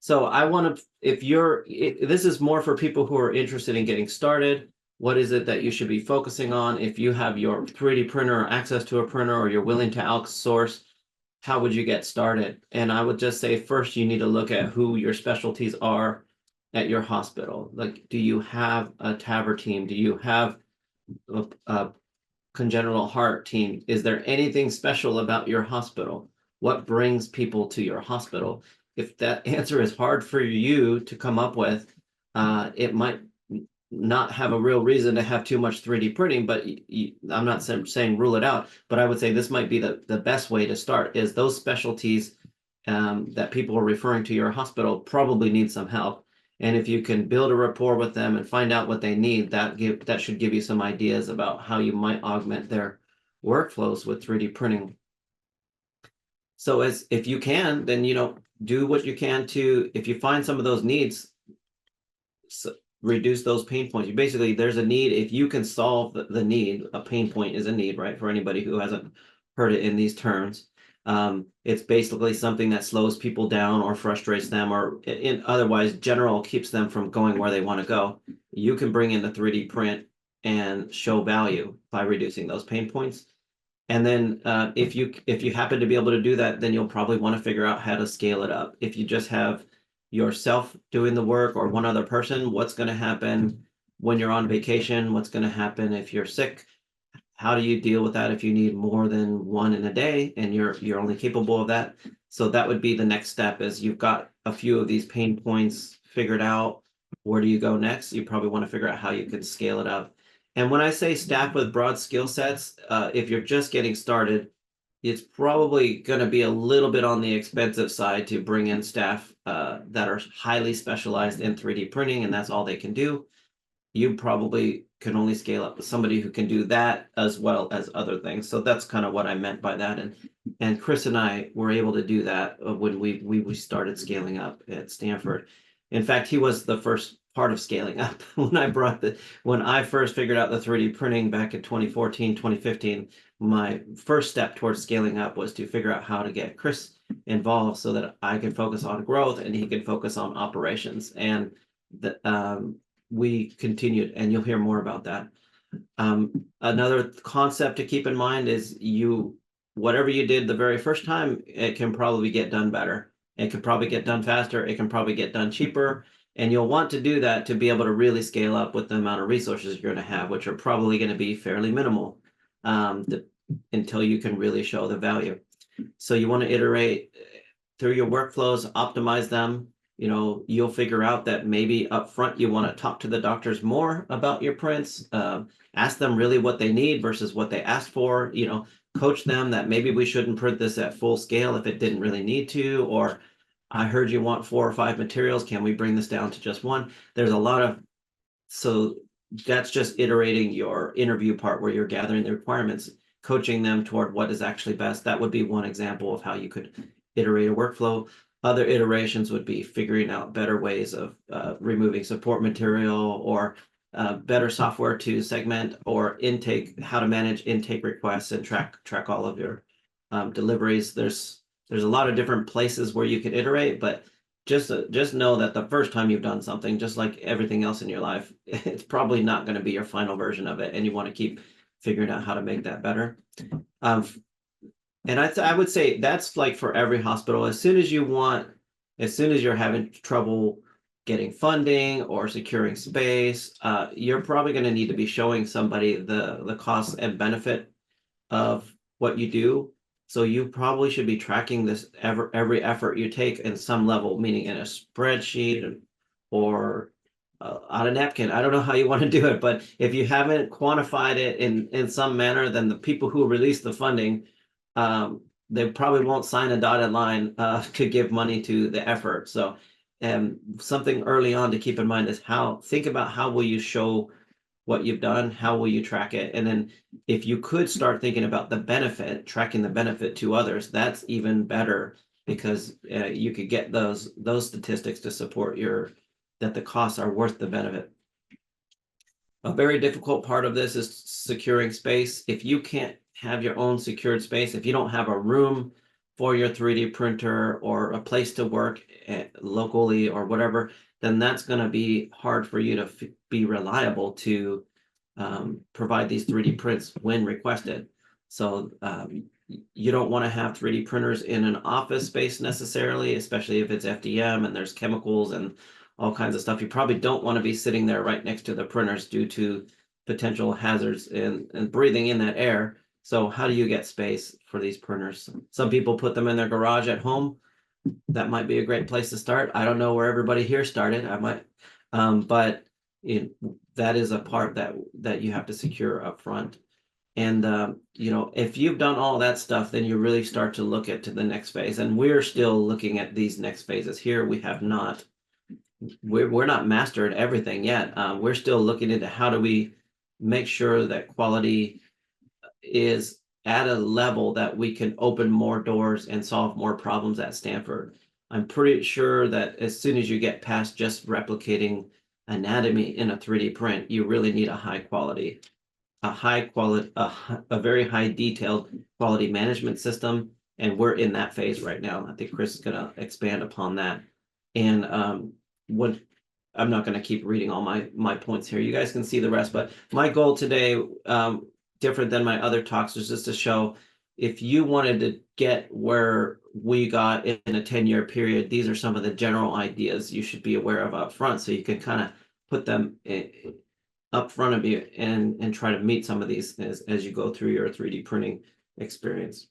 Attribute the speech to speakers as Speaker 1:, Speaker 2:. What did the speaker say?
Speaker 1: So I want to, this is more for people who are interested in getting started. What is it that you should be focusing on? If you have your 3D printer or access to a printer, or you're willing to outsource, how would you get started? And I would just say, first, you need to look at who your specialties are at your hospital. Like, do you have a TAVR team? Do you have a congenital heart team? Is there anything special about your hospital? What brings people to your hospital? If that answer is hard for you to come up with, it might not have a real reason to have too much 3D printing, but I'm not saying rule it out, but I would say this might be the best way to start, is those specialties that people are referring to your hospital probably need some help. And if you can build a rapport with them and find out what they need, that should give you some ideas about how you might augment their workflows with 3D printing. So if you can, then, do what you can to, if you find some of those needs, reduce those pain points. Basically, there's a need. If you can solve the need, a pain point is a need, right? For anybody who hasn't heard it in these terms. It's basically something that slows people down or frustrates them, or otherwise general keeps them from going where they want to go. You can bring in the 3D print and show value by reducing those pain points. And then if you happen to be able to do that, then you'll probably want to figure out how to scale it up. If you just have yourself doing the work or one other person, what's going to happen when you're on vacation? What's going to happen if you're sick? How do you deal with that if you need more than one in a day and you're only capable of that? So that would be the next step, is you've got a few of these pain points figured out. Where do you go next? You probably want to figure out how you could scale it up. And when I say staff with broad skill sets, if you're just getting started, it's probably going to be a little bit on the expensive side to bring in staff that are highly specialized in 3D printing, and that's all they can do. You probably can only scale up with somebody who can do that as well as other things. So that's kind of what I meant by that. And Chris and I were able to do that when we started scaling up at Stanford. In fact, he was the first part of scaling up. When I first figured out the 3D printing back in 2014, 2015, my first step towards scaling up was to figure out how to get Chris involved so that I could focus on growth and he could focus on operations. And we continued, and you'll hear more about that. Another concept to keep in mind is whatever you did the very first time, it can probably get done better. It can probably get done faster. It can probably get done cheaper. And you'll want to do that to be able to really scale up with the amount of resources you're going to have, which are probably going to be fairly minimal until you can really show the value. So you want to iterate through your workflows, optimize them. You'll figure out that maybe up front you want to talk to the doctors more about your prints, ask them really what they need versus what they asked for, coach them that maybe we shouldn't print this at full scale if it didn't really need to, or I heard you want 4 or 5 materials. Can we bring this down to just one? So that's just iterating your interview part where you're gathering the requirements, coaching them toward what is actually best. That would be one example of how you could iterate a workflow. Other iterations would be figuring out better ways of removing support material, or better software to segment or intake, how to manage intake requests and track all of your deliveries. There's a lot of different places where you can iterate, but just know that the first time you've done something, just like everything else in your life, it's probably not going to be your final version of it, and you want to keep figuring out how to make that better. And I would say that's like for every hospital. As soon as you're having trouble getting funding or securing space, you're probably going to need to be showing somebody the cost and benefit of what you do. So you probably should be tracking this every effort you take in some level, meaning in a spreadsheet or on a napkin. I don't know how you want to do it, but if you haven't quantified it in some manner, then the people who release the funding, they probably won't sign a dotted line to give money to the effort. So something early on to keep in mind is think about how will you show what you've done, how will you track it? And then if you could start thinking about the benefit, tracking the benefit to others, that's even better, because you could get those statistics to support that the costs are worth the benefit. A very difficult part of this is securing space. If you can't have your own secured space, if you don't have a room for your 3D printer or a place to work locally or whatever, then that's going to be hard for you to be reliable to provide these 3D prints when requested. So you don't want to have 3D printers in an office space necessarily, especially if it's FDM and there's chemicals and all kinds of stuff. You probably don't want to be sitting there right next to the printers due to potential hazards and breathing in that air. So how do you get space for these printers? Some people put them in their garage at home. That might be a great place to start. I don't know where everybody here started. I might, but that is a part that you have to secure up front. And if you've done all that stuff, then you really start to look at to the next phase. And we're still looking at these next phases here. We have not, we're not mastered everything yet. We're still looking into how do we make sure that quality is at a level that we can open more doors and solve more problems at Stanford. I'm pretty sure that as soon as you get past just replicating anatomy in a 3D print, you really need a very high detailed quality management system. And we're in that phase right now. I think Chris is going to expand upon that. And I'm not going to keep reading all my points here. You guys can see the rest, but my goal today, different than my other talks, was just to show if you wanted to get where we got in a 10-year period, these are some of the general ideas you should be aware of up front, so you can kind of put them up front of you and try to meet some of these as you go through your 3D printing experience.